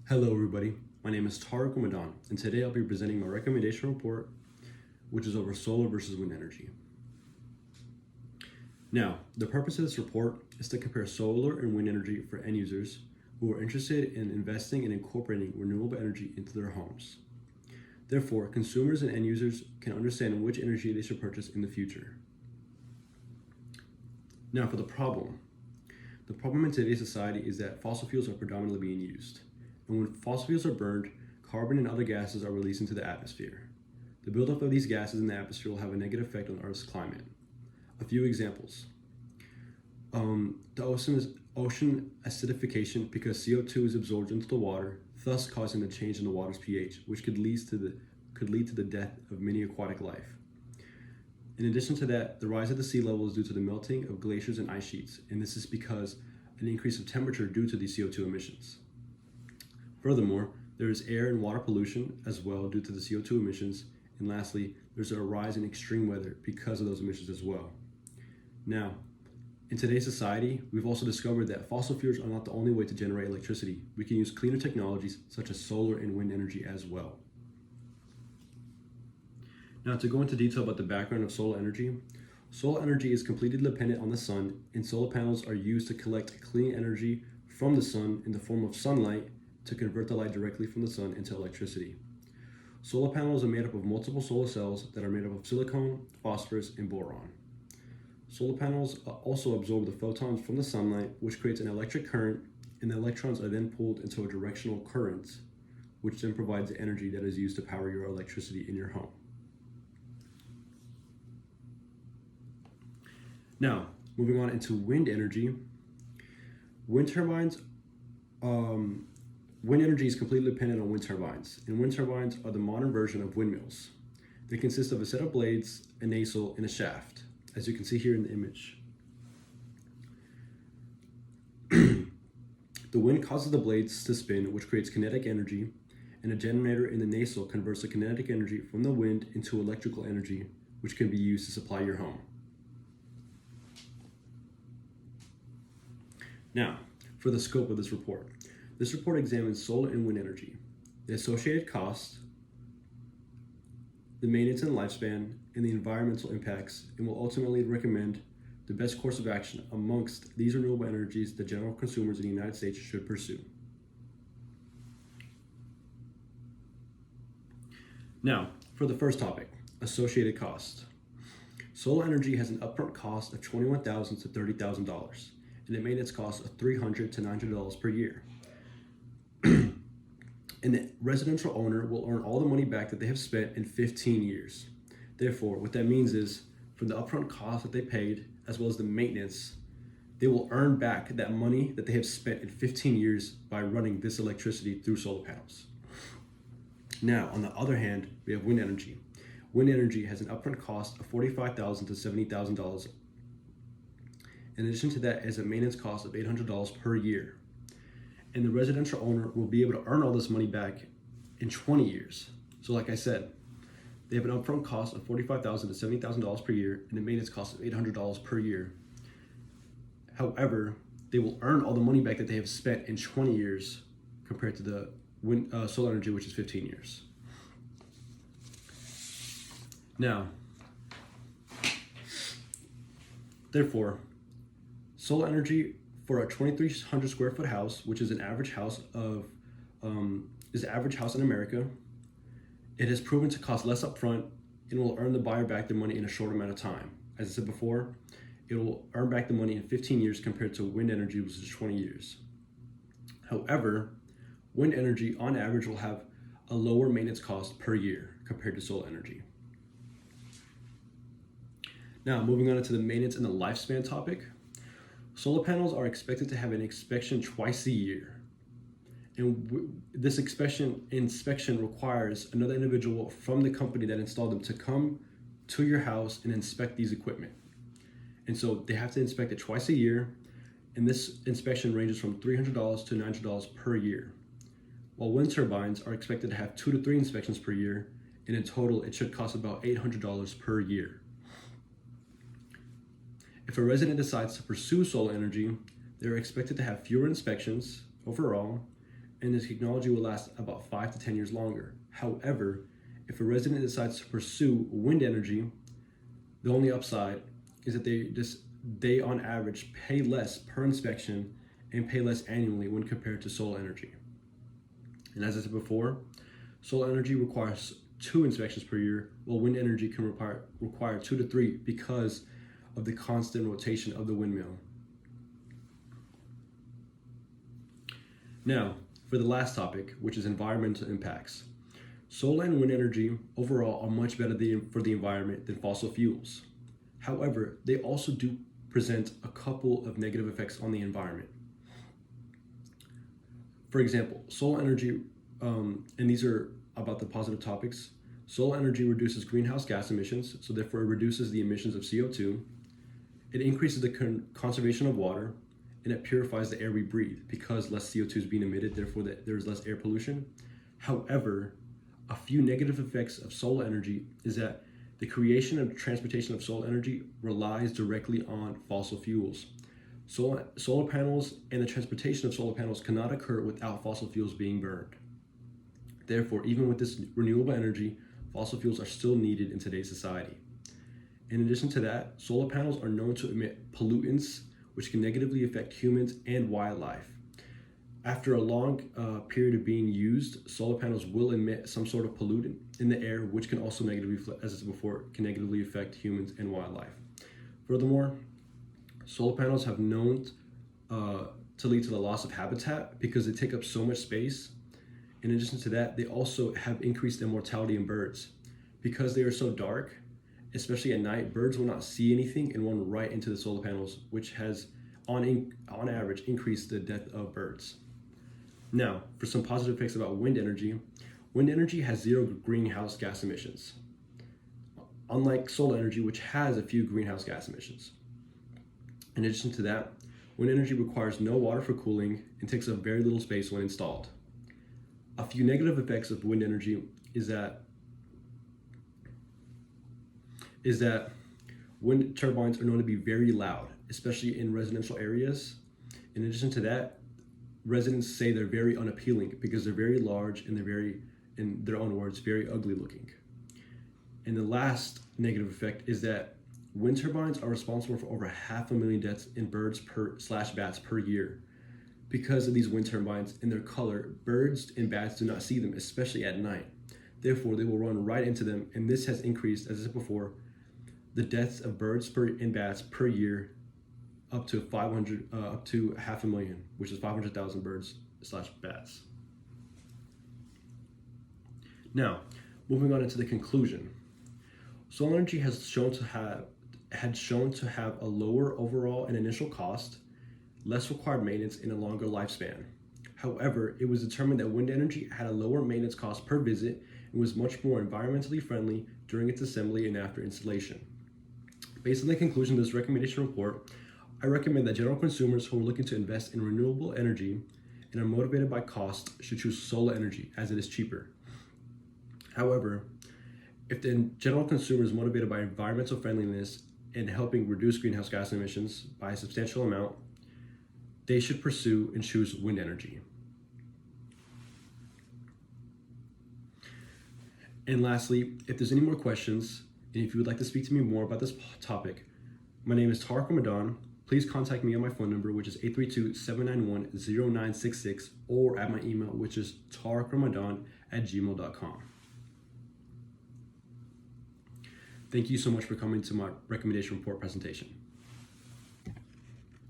Hello everybody, my name is Tariq Ramadan, and today I'll be presenting my recommendation report, which is over solar versus wind energy. Now, the purpose of this report is to compare solar and wind energy for end users who are interested in investing and incorporating renewable energy into their homes. Therefore, consumers and end users can understand which energy they should purchase in the future. Now for the problem. The problem in today's society is that fossil fuels are predominantly being used. And when fossil fuels are burned, carbon and other gases are released into the atmosphere. The buildup of these gases in the atmosphere will have a negative effect on Earth's climate. A few examples. The ocean acidification because CO2 is absorbed into the water, thus causing a change in the water's pH, which could lead to the death of many aquatic life. In addition to that, the rise of the sea level is due to the melting of glaciers and ice sheets, and this is because an increase of temperature due to these CO2 emissions. Furthermore, there is air and water pollution as well due to the CO2 emissions, and lastly, there's a rise in extreme weather because of those emissions as well. Now, in today's society, we've also discovered that fossil fuels are not the only way to generate electricity. We can use cleaner technologies such as solar and wind energy as well. Now, to go into detail about the background of solar energy is completely dependent on the sun, and solar panels are used to collect clean energy from the sun in the form of sunlight to convert the light directly from the sun into electricity. Solar panels are made up of multiple solar cells that are made up of silicon, phosphorus, and boron. Solar panels also absorb the photons from the sunlight, which creates an electric current, and the electrons are then pulled into a directional current, which then provides the energy that is used to power your electricity in your home. Now, moving on into wind energy. Wind energy is completely dependent on wind turbines, and wind turbines are the modern version of windmills. They consist of a set of blades, a nacelle, and a shaft, as you can see here in the image. The wind causes the blades to spin, which creates kinetic energy, and a generator in the nacelle converts the kinetic energy from the wind into electrical energy, which can be used to supply your home. Now, for the scope of this report. This report examines solar and wind energy, the associated costs, the maintenance and lifespan, and the environmental impacts, and will ultimately recommend the best course of action amongst these renewable energies that general consumers in the United States should pursue. Now, for the first topic, associated cost. Solar energy has an upfront cost of $21,000 to $30,000. And a maintenance cost of $300 to $900 per year. And the residential owner will earn all the money back that they have spent in 15 years. Therefore, what that means is, from the upfront cost that they paid, as well as the maintenance, they will earn back that money that they have spent in 15 years by running this electricity through solar panels. Now, on the other hand, we have wind energy. Wind energy has an upfront cost of $45,000 to $70,000. In addition to that is a maintenance cost of $800 per year. And the residential owner will be able to earn all this money back in 20 years. So like I said, they have an upfront cost of $45,000 to $70,000 per year and a maintenance cost of $800 per year. However, they will earn all the money back that they have spent in 20 years compared to the solar energy, which is 15 years. Now, therefore, solar energy for a 2,300 square foot house, which is an average house in America, it has proven to cost less upfront and will earn the buyer back their money in a short amount of time. As I said before, it will earn back the money in 15 years compared to wind energy, which is 20 years. However, wind energy on average will have a lower maintenance cost per year compared to solar energy. Now, moving on to the maintenance and the lifespan topic. Solar panels are expected to have an inspection twice a year. And this inspection requires another individual from the company that installed them to come to your house and inspect these equipment. And so they have to inspect it twice a year, and this inspection ranges from $300 to $900 per year. While wind turbines are expected to have 2 to 3 inspections per year, and in total it should cost about $800 per year. If a resident decides to pursue solar energy, they're expected to have fewer inspections overall, and this technology will last about 5 to 10 years longer. However, if a resident decides to pursue wind energy, the only upside is that they on average pay less per inspection and pay less annually when compared to solar energy. And as I said before, solar energy requires 2 inspections per year, while wind energy can require 2 to 3 because of the constant rotation of the windmill. Now, for the last topic, which is environmental impacts. Solar and wind energy overall are much better for the environment than fossil fuels. However, they also do present a couple of negative effects on the environment. For example, solar energy, and these are about the positive topics. Solar energy reduces greenhouse gas emissions, so therefore it reduces the emissions of CO2. It increases the conservation of water, and it purifies the air we breathe because less CO2 is being emitted, therefore there's less air pollution. However, a few negative effects of solar energy is that the creation and transportation of solar energy relies directly on fossil fuels. Solar panels and the transportation of solar panels cannot occur without fossil fuels being burned. Therefore, even with this renewable energy, fossil fuels are still needed in today's society. In addition to that, solar panels are known to emit pollutants which can negatively affect humans and wildlife. After a long period of being used, solar panels will emit some sort of pollutant in the air, which can also negatively, as I said before, can negatively affect humans and wildlife. Furthermore, solar panels have known to lead to the loss of habitat because they take up so much space. In addition to that, they also have increased the mortality in birds. Because they are so dark, especially at night, birds will not see anything and run right into the solar panels, which has, on average, increased the death of birds. Now, for some positive effects about wind energy has 0 greenhouse gas emissions, unlike solar energy, which has a few greenhouse gas emissions. In addition to that, wind energy requires no water for cooling and takes up very little space when installed. A few negative effects of wind energy is that wind turbines are known to be very loud, especially in residential areas. In addition to that, residents say they're very unappealing because they're very large and they're very, in their own words, very ugly looking. And the last negative effect is that wind turbines are responsible for over 500,000 deaths in birds /bats per year. Because of these wind turbines and their color, birds and bats do not see them, especially at night. Therefore, they will run right into them, and this has increased, as I said before, the deaths of birds and bats per year up to 500,000, which is 500,000 birds /bats. Now, moving on into the conclusion. Solar energy had shown to have a lower overall and initial cost, less required maintenance, and a longer lifespan. However, it was determined that wind energy had a lower maintenance cost per visit and was much more environmentally friendly during its assembly and after installation. Based on the conclusion of this recommendation report, I recommend that general consumers who are looking to invest in renewable energy and are motivated by cost should choose solar energy as it is cheaper. However, if the general consumer is motivated by environmental friendliness and helping reduce greenhouse gas emissions by a substantial amount, they should pursue and choose wind energy. And lastly, if there's any more questions, and if you would like to speak to me more about this topic, my name is Tariq Ramadan. Please contact me on my phone number, which is 832-791-0966, or at my email, which is tariqramadan@gmail.com. Thank you so much for coming to my recommendation report presentation.